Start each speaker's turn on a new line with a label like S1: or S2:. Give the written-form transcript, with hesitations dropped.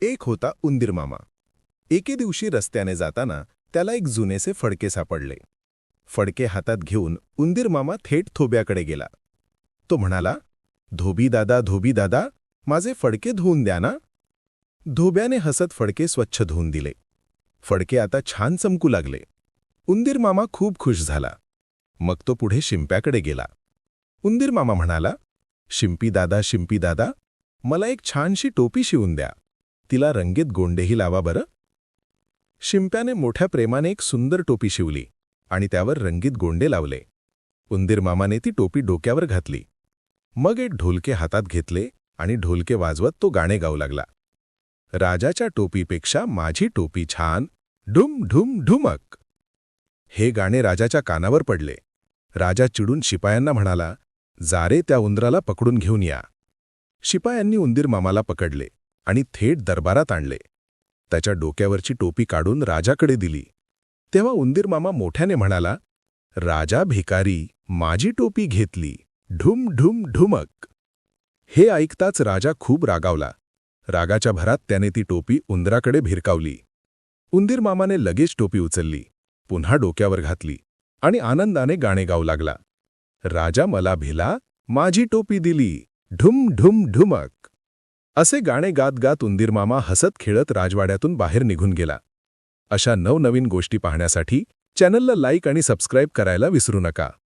S1: एक होता उंदीर मामा. एके दिवशी रस्त्याने जाताना त्याला एक जुनेसे फडके सापडले. फडके हातात घेऊन उंदीर मामा थेट धोब्याकडे गेला. तो म्हणाला, धोबी दादा, माझे फडके धुवून द्या ना. धोब्याने हसत फडके स्वच्छ धुवून दिले. फडके आता छान चमकू लागले. उंदीर मामा खूप खुश झाला. मग तो पुढे शिंप्याकडे गेला. उंदीर मामा म्हणाला, शिंपी दादा, मला एक छानशी टोपी शिवून द्या. तिला रंगीत गोंडेही लावा बरं. शिंप्याने मोठ्या प्रेमाने एक सुंदर टोपी शिवली आणि त्यावर रंगीत गोंडे लावले. उंदीर मामाने ती टोपी डोक्यावर घातली. मग एक ढोलके हातात घेतले आणि ढोलके वाजवत तो गाणे गाऊ लागला. राजाच्या टोपीपेक्षा माझी टोपी छान, ढुम ढुम ढुमक. हे गाणे राजाच्या कानावर पडले. राजा चिडून शिपायांना म्हणाला, जा रे त्या उंदराला पकडून घेऊन या. शिपायांनी उंदीर मामाला पकडले आणि थेट दरबारात आणले. त्याच्या डोक्यावरची टोपी काढून राजाकडे दिली. तेव्हा उंदीर मामा मोठ्याने म्हणाला, राजा भिकारी, माझी टोपी घेतली, ढुम ढुम ढुमक. हे ऐकताच राजा खूप रागावला. रागाच्या भरात त्याने ती टोपी उंदराकडे भिरकावली. उंदीर मामाने लगेच टोपी उचलली, पुन्हा डोक्यावर घातली आणि आनंदाने गाणे गाऊ लागला. राजा मला भिला, माझी टोपी दिली, ढुम ढुम ढुमक. असे गाणे गात गात उंदीर मामा हसत खेळत राजवाड्यातून बाहेर निघून गेला. अशा नवनवीन गोष्टी पाहण्यासाठी चॅनलला लाईक आणि सबस्क्राईब करायला विसरू नका.